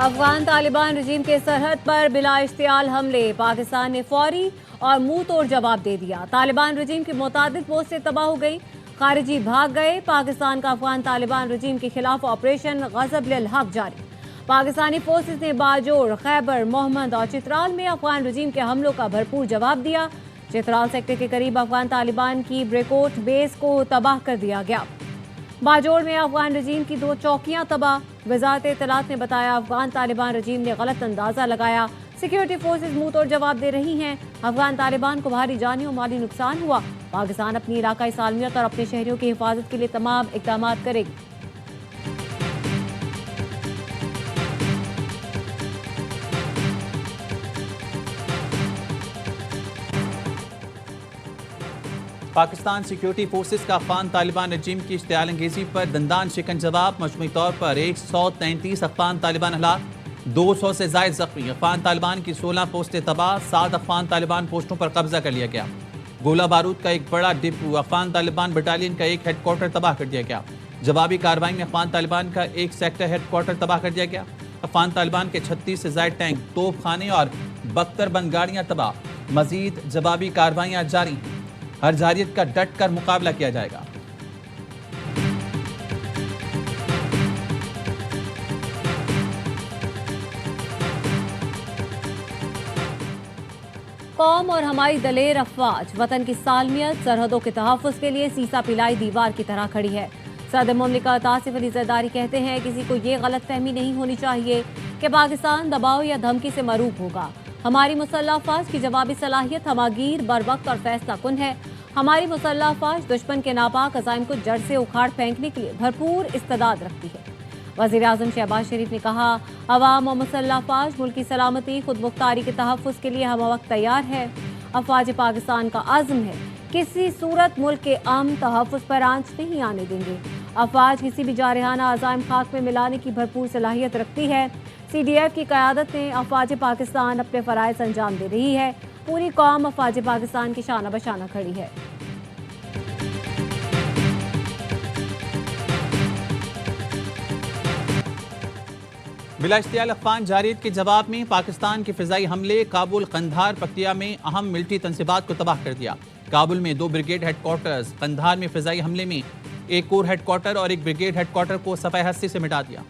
अफगान तालिबान रजीम के सरहद पर बिला इश्तियाल हमले, पाकिस्तान ने फौरी और मुंह तोड़ जवाब दे दिया। तालिबान रजीम की मुतादिद पोस्टें तबाह हो गई, खारिजी भाग गए। पाकिस्तान का अफगान तालिबान रजीम के खिलाफ ऑपरेशन गजब लिल हक जारी। पाकिस्तानी फोर्सेस ने बाजोर, खैबर, मोहम्मद और चित्राल में अफगान रजीम के हमलों का भरपूर जवाब दिया। चित्राल सेक्टर के करीब अफगान तालिबान की ब्रेकोट बेस को तबाह कर दिया गया। बाजोर में अफगान रजीम की 2 चौकियां तबाह। वजारत इत्तलात ने बताया अफगान तालिबान रजीम ने गलत अंदाजा लगाया, सिक्योरिटी फोर्सेज मुंह तोड़ जवाब दे रही हैं। अफगान तालिबान को भारी जानी और माली नुकसान हुआ। पाकिस्तान अपनी इलाकाई सालमियत और अपने शहरियों की हिफाजत के लिए तमाम इकदाम करेगी। पाकिस्तान सिक्योरिटी फोर्सेस का अफगान तालिबान रजीम की इश्तियाल अंगेजी पर दंदान शिकन जवाब। मजमूई तौर पर 133 अफगान तालिबान हलाक, 200 से जायद जख्मी। अफगान तालिबान की 16 पोस्टें तबाह, 7 अफगान तालिबान पोस्टों पर कब्जा कर लिया गया। गोला बारूद का एक बड़ा डिपो, अफगान तालिबान बटालियन का एक हेडक्वार्टर तबाह कर दिया गया। जवाबी कार्रवाई में अफगान तालिबान का एक सेक्टर हेडक्वार्टर तबाह कर दिया गया। अफगान तालिबान के 36 से जायद टैंक, तोप खाने और बख्तरबंद गाड़ियां तबाह। मजीद जवाबी कार्रवाइयां जारी हैं। हर जारियत का डट कर मुकाबला किया जाएगा। कौम और हमारी दलेर अफवाज वतन की सालमियत, सरहदों के तहफ़्फ़ुज़ के लिए सीसा पिलाई दीवार की तरह खड़ी है। सदर मुमलिकत आसिफ अली ज़रदारी कहते हैं किसी को ये गलत फहमी नहीं होनी चाहिए कि पाकिस्तान दबाव या धमकी से मरूब होगा। हमारी मुसल्लह अफवाज की जवाबी सलाहियत हमागीर, बरवक्त और फैसला कुन है। हमारी मुसल्लह अफवाज दुश्मन के नापाक अज़ाइम को जड़ से उखाड़ फेंकने के लिए भरपूर इस्तेदाद रखती है। वज़ीर आज़म शहबाज शरीफ ने कहा अवाम और मुसल्लह अफवाज मुल्क की सलामती, खुद मुख्तारी के तहफ़्फ़ुज़ के लिए हम वक्त तैयार है। अफवाज पाकिस्तान का आज़म है किसी सूरत मुल्क के अमन तहफ़्फ़ुज़ पर आंच नहीं आने देंगे। अफवाज किसी भी जारहाना अज़ाइम खाक में मिलाने की भरपूर सलाहियत रखती है। CDF की क़यादत में अफवाज पाकिस्तान अपने फ़राइज़ अंजाम दे रही है। पूरी कौम अफवाज पाकिस्तान की शाना बशाना खड़ी है। बिला इश्तियाल अफगान जारियत के जवाब में पाकिस्तान के फ़िज़ाई हमले काबुल, कंधार, पक्तिया में अहम मिलिट्री तंसीबात को तबाह कर दिया। काबुल में 2 ब्रिगेड हेडक्वार्टर्स, कंधार में फ़िज़ाई हमले में 1 कोर हेडक्वार्टर और 1 ब्रिगेड हेडक्वार्टर को सफ़ाए हस्ती से मिटा दिया।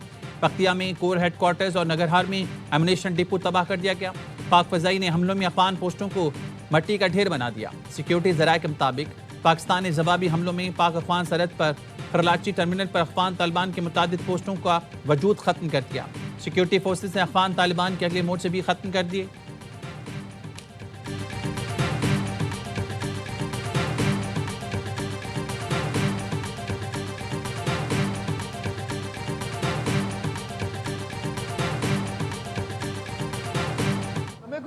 पक्तिया में कोर हेडक्वार्टर्स और नगरहार में एमुनेशन डिपो तबाह कर दिया गया। पाक फ़ज़ाई ने हमलों में अफगान पोस्टों को मट्टी का ढेर बना दिया। सिक्योरिटी ज़राए के मुताबिक पाकिस्तान ने जवाबी हमलों में पाक अफगान सरहद पर कराची टर्मिनल पर अफगान तालिबान के मुतादिद पोस्टों का वजूद ख़त्म कर दिया। सिक्योरिटी फोर्सेस ने अफगान तालिबान के अगले मोर्चे भी ख़त्म कर दिए।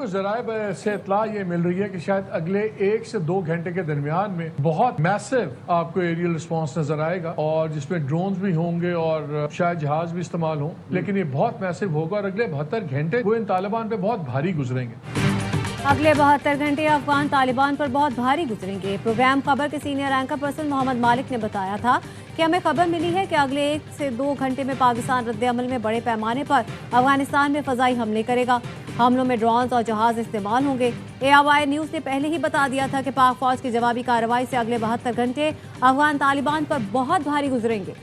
ज़राए से इत्तला ये मिल रही है कि शायद अगले 1 से 2 घंटे के दरमियान में बहुत मैसिव आपको एरियल रिस्पांस नजर आएगा और जिसमें ड्रोन्स भी होंगे और शायद जहाज भी इस्तेमाल हों, लेकिन ये बहुत मैसिव होगा और अगले 72 घंटे वो इन तालिबान पे बहुत भारी गुजरेंगे। अगले 72 घंटे अफगान तालिबान पर बहुत भारी गुजरेंगे। प्रोग्राम खबर के सीनियर एंकर पर्सन मोहम्मद मालिक ने बताया था कि हमें खबर मिली है कि अगले 1 से 2 घंटे में पाकिस्तान रद्द-ए-अमल में बड़े पैमाने पर अफगानिस्तान में फ़ज़ाई हमले करेगा। हमलों में ड्रोन्स और जहाज इस्तेमाल होंगे। AOI न्यूज़ ने पहले ही बता दिया था कि पाक फौज की जवाबी कार्रवाई से अगले 72 घंटे अफगान तालिबान पर बहुत भारी गुजरेंगे।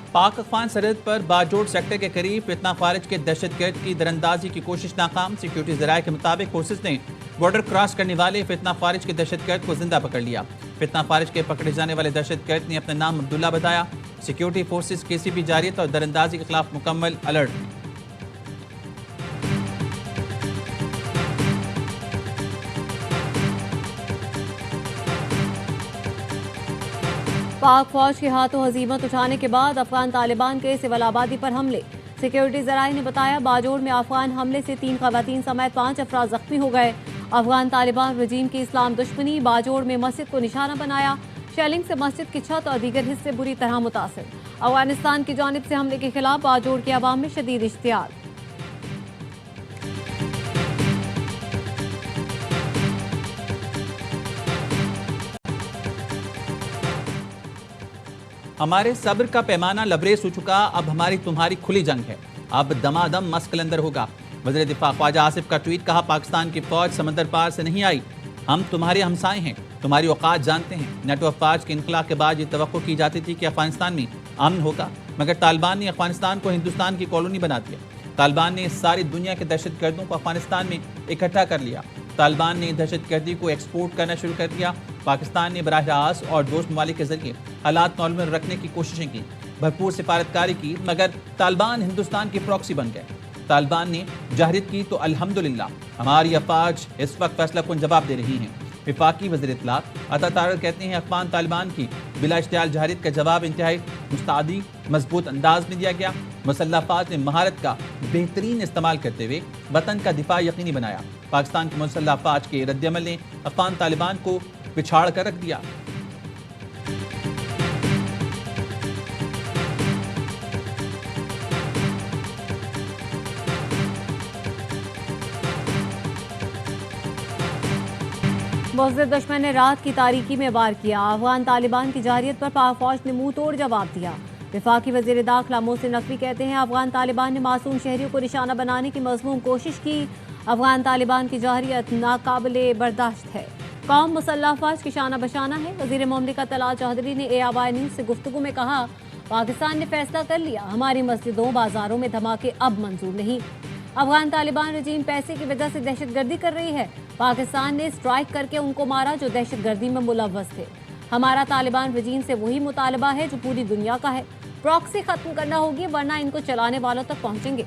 पाक अफगान सरहद पर बाजोड़ सेक्टर के करीब फितना खारिज के दहशतगर्द की दरअंदाजी की कोशिश नाकाम। सिक्योरिटी ज़राए के मुताबिक फोर्सेस ने बॉर्डर क्रॉस करने वाले फितना खारिज के दहशतगर्द को जिंदा पकड़ लिया। फितना खारिज के पकड़े जाने वाले दहशतगर्द ने अपना नाम अब्दुल्ला बताया। सिक्योरिटी फोर्सेस किसी भी जारियत और दरअंदाजी के खिलाफ मुकम्मल अलर्ट हैं। पाक फौज के हाथों हजीमत उठाने के बाद अफगान तालिबान के सिविल आबादी पर हमले। सिक्योरिटी ज़राए ने बताया बाजोड़ में अफगान हमले से 3 ख़वातीन समेत 5 अफराद जख्मी हो गए। अफगान तालिबान रजीम की इस्लाम दुश्मनी, बाजोड़ में मस्जिद को निशाना बनाया। शेलिंग से मस्जिद की छत और दीगर हिस्से बुरी तरह मुतासिर। अफगानिस्तान की जानिब से हमले के खिलाफ बाजोड़ के अवाम में शदीद इश्तियाल। हमारे सब्र का पैमाना लबरेज हो चुका, अब हमारी तुम्हारी खुली जंग है, अब दमादम मस्त कलंदर होगा। वज़ीर दिफा ख्वाजा आसिफ का ट्वीट, कहा पाकिस्तान की फौज समंदर पार से नहीं आई, हम तुम्हारे हमसाए हैं, तुम्हारी औकात जानते हैं। नेटो अफवाज के इनकलाब के बाद ये तवक्को की जाती थी कि अफगानिस्तान में अमन होगा, मगर तालिबान ने अफगानिस्तान को हिंदुस्तान की कॉलोनी बना दिया। तालिबान ने सारी दुनिया के दहशतगर्दों को अफगानिस्तान में इकट्ठा कर लिया। तालिबान ने दहशतगर्दी को एक्सपोर्ट करना शुरू कर दिया। पाकिस्तान ने बराह रास्त और दोस्त ममालिक के जरिए हालात नॉर्मल में रखने की कोशिशें की, भरपूर सिफारतकारी की, मगर तालिबान हिंदुस्तान की प्रॉक्सी बन गए। तालिबान ने जहरीत की तो अल्हम्दुलिल्लाह हमारी अफवाज इस वक्त फैसला कुन जवाब दे रही हैं। विफाकी वज़ीर इत्तलात अता तारर कहते हैं, अफगान तालिबान की बिला इश्तियाल जहरीत का जवाब इंतहाई मुस्तैदी मजबूत अंदाज में दिया गया। मुसल्लह अफवाज ने महारत का बेहतरीन इस्तेमाल करते हुए वतन का दिफा यकीनी बनाया। पाकिस्तान की मुसल्लह अफवाज के रद्दअमल ने अफगान तालिबान को पिछाड़ कर रख दिया। मुअज़्ज़र दुश्मन ने रात की तारीकी में वार किया। अफगान तालिबान की जारियत पर पाक फौज ने मुंह तोड़ जवाब दिया। विफाकी वज़ीर दाखिला मोहसिन नकवी कहते हैं, अफगान तालिबान ने मासूम शहरियों को निशाना बनाने की मज़मूम कोशिश की। अफगान तालिबान की जारियत नाकाबिले बर्दाश्त है। कौम मुसल्लह अफवाज की शाना बशाना है। वज़ीर मुमलिकत तलाल चौधरी ने AIY न्यूज़ से गुफ्तगू में कहा, पाकिस्तान ने फैसला कर लिया, हमारी मस्जिदों बाजारों में धमाके अब मंजूर नहीं। अफगान तालिबान रजीम पैसे की वजह से दहशतगर्दी कर रही है। पाकिस्तान ने स्ट्राइक करके उनको मारा जो दहशतगर्दी में मुलव्वस थे। हमारा तालिबान रजीम से वही मुतालबा है जो पूरी दुनिया का है। प्रॉक्सी खत्म करना होगी, वरना इनको चलाने वालों तक पहुंचेंगे।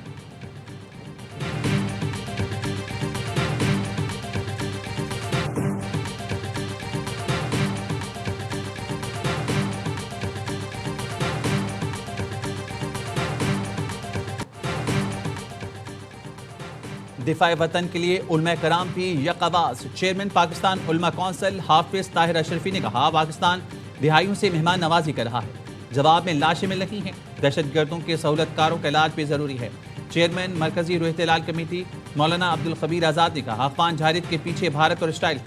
दिफाए वतन के लिए उलमा कराम की यकआवाज़। चेयरमैन पाकिस्तान उलमा कौंसिल हाफिज ताहिर अशरफी ने कहा, पाकिस्तान दिहाइयों से मेहमान नवाजी कर रहा है, जवाब में लाशें मिल रही हैं। दहशतगर्दों के सहूलतकारों का इलाज भी ज़रूरी है। चेयरमैन मरकजी रूह-ए-इत्तेलाल कमेटी मौलाना अब्दुल खबीर आज़ाद ने कहा, अफगान जारियत के पीछे भारत और इसराइल।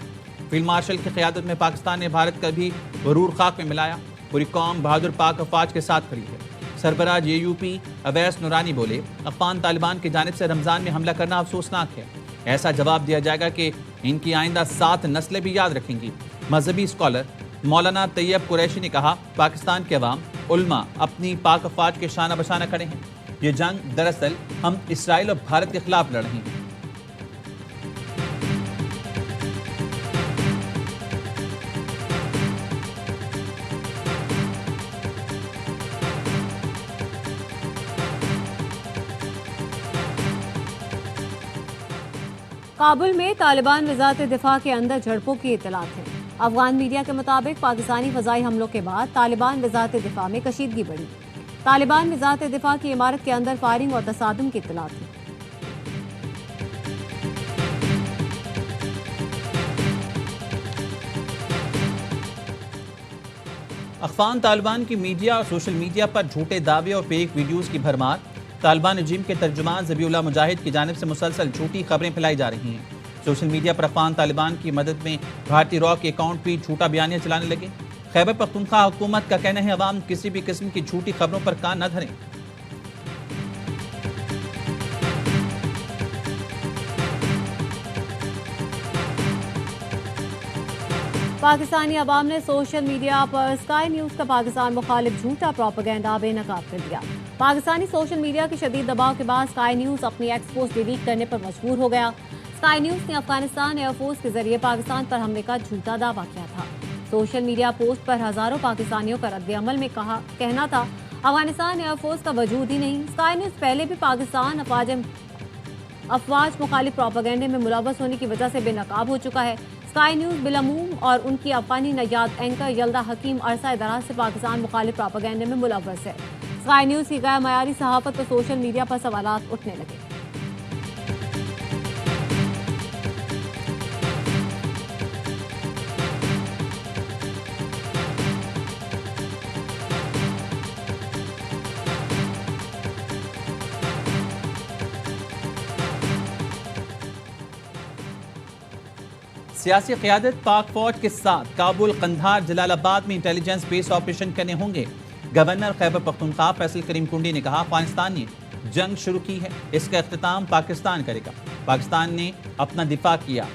फील्ड मार्शल की क़यादत में पाकिस्तान ने भारत का भी गरूर खाक में मिलाया। पूरी कौम बहादुर पाक अफवाज के साथ खड़ी है। सरबराह AUP अवैस नूरानी बोले, अफगान तालिबान की जानिब से रमज़ान में हमला करना अफसोसनाक है। ऐसा जवाब दिया जाएगा कि इनकी आइंदा 7 नस्लें भी याद रखेंगी। मजहबी स्कॉलर मौलाना तैयब कुरैशी ने कहा, पाकिस्तान के अवाम उल्मा अपनी पाक अफवाज के शाना बशाना खड़े हैं। ये जंग दरअसल हम इसराइल और भारत के खिलाफ लड़ रहे हैं। काबुल में तालिबान वज़ारत दिफा के अंदर झड़पों की इत्तलात है। अफगान मीडिया के मुताबिक पाकिस्तानी फ़ज़ाई हमलों के बाद तालिबान वज़ारत दिफा में कशीदगी बढ़ी। तालिबान वज़ारत दिफा की इमारत के अंदर फायरिंग और तसादुम की इत्तलात है। अफगान तालिबान की मीडिया और सोशल मीडिया पर झूठे दावे और फेक वीडियोज़ की भरमार। तालिबान रजीम के तर्जुमान ज़बीउल्लाह मुजाहिद की जानिब से मुसलसल झूठी खबरें फैलाई जा रही हैं। सोशल मीडिया पर अफगान तालिबान की मदद में भारतीय रॉ के अकाउंट भी झूठा बयानिया चलाने लगे। खैबर पख्तूनख्वा हुकूमत का कहना है, अवाम किसी भी किस्म की झूठी खबरों पर कान न धरें। पाकिस्तानी अवाम ने सोशल मीडिया पर स्काई न्यूज़ का पाकिस्तान मुखालिफ झूठा प्रोपेगेंडा बेनकाब कर दिया। पाकिस्तानी सोशल मीडिया के शदीद दबाव के बाद स्काई न्यूज़ अपनी एक्स पोस्ट डिलीट करने पर मजबूर हो गया। स्काई न्यूज़ ने अफगानिस्तान एयरफोर्स के जरिए पाकिस्तान पर हमले का झूठा दावा किया था। सोशल मीडिया पोस्ट पर हजारों पाकिस्तानियों का रद्द-ए-अमल में कहना था, अफगानिस्तान एयरफोर्स का वजूद ही नहीं। स्काई न्यूज़ पहले भी पाकिस्तान अफवाज मुखालिफ प्रोपेगेंडे में मुलव्वस होने की वजह से बेनकाब हो चुका है। स्काई न्यूज़ बिलअमूम और उनकी अफगानी नयाद एंकर यल्दा हकीम अरसा दराज से पाकिस्तान मुखालिफ प्रोपेगेंडे में मुलव्वस है। स्काई न्यूज़ की गैर मयारी सहाफत पर सोशल मीडिया पर सवालात उठने लगे। सियासी क़यादत पाक फौज के साथ काबुल, कंधार, जलालाबाद में इंटेलिजेंस बेस ऑपरेशन करने होंगे। गवर्नर खैबर पख्तूनख्वा फैसल करीम कुंडी ने कहा, अफगानिस्तान ने जंग शुरू की है, इसका अख्तिताम पाकिस्तान करेगा। पाकिस्तान ने अपना दिफा किया,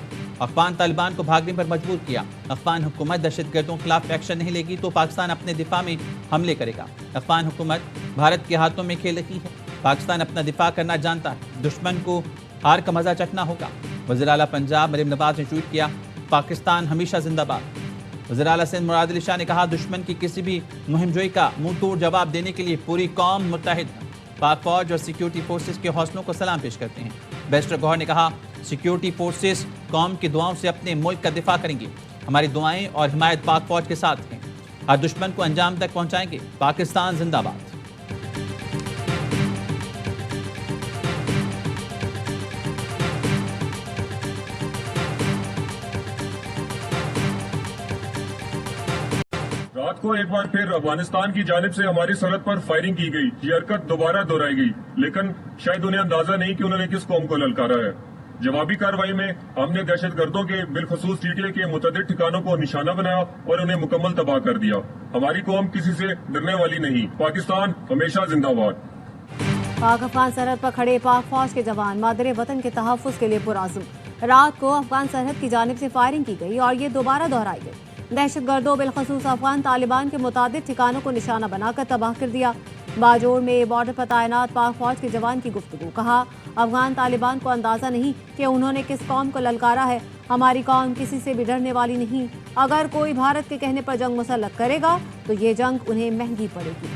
अफगान तालिबान को भागने पर मजबूर किया। अफगान हुकूमत दहशतगर्दों के खिलाफ एक्शन नहीं लेगी तो पाकिस्तान अपने दिफा में हमले करेगा। अफगान हुकूमत भारत के हाथों में खेल रही है, पाकिस्तान अपना दिफा करना जानता है, दुश्मन को हार का मजा चखना होगा। वज़ीर आला पंजाब मरीम नवाज ने ट्वीट किया, पाकिस्तान हमेशा जिंदाबाद। वज़ीर आला सिंध मुराद अली शाह ने कहा, दुश्मन की किसी भी मुहिमजोई का मुंह तोड़ जवाब देने के लिए पूरी कौम मुत्तहिद है। पाक फौज और सिक्योरिटी फोर्सेस के हौसलों को सलाम पेश करते हैं। बैरिस्टर गौहर ने कहा, सिक्योरिटी फोर्सेस कौम की दुआओं से अपने मुल्क का दिफा करेंगे। हमारी दुआएं और हिमायत पाक फौज के साथ हैं, हर दुश्मन को अंजाम तक पहुंचाएंगे। पाकिस्तान जिंदाबाद। रात को एक बार फिर अफगानिस्तान की जानिब से हमारी सरहद पर फायरिंग की गई। ये हरकत दोबारा दोहराई गई, लेकिन शायद उन्हें अंदाजा नहीं कि उन्होंने किस कौम को ललकारा है। जवाबी कार्रवाई में हमने दहशतगर्दों के बिलखसूस टीटीए के मुतअद्दिद ठिकानों को निशाना बनाया और उन्हें मुकम्मल तबाह कर दिया। हमारी कौम किसी से डरने वाली नहीं। पाकिस्तान हमेशा जिंदाबाद। पाक अफगान सरहद पर खड़े पाक फौज के जवान मादरे वतन के तहफ़्फ़ुज़ के लिए पुरआज़म। रात को अफगान सरहद की जानिब से फायरिंग की गई और ये दोबारा दोहराई गई। दहशतगर्दों बिलखसूस अफगान तालिबान के मुताबिक ठिकानों को निशाना बनाकर तबाह कर दिया। बाजोड़ में बॉर्डर पर तैनात पाक फौज के जवान की गुफ्तगू, कहा, अफगान तालिबान को अंदाजा नहीं कि उन्होंने किस कौम को ललकारा है। हमारी कौम किसी से भी डरने वाली नहीं। अगर कोई भारत के कहने पर जंग मुसल्लत करेगा तो ये जंग उन्हें महंगी पड़ेगी।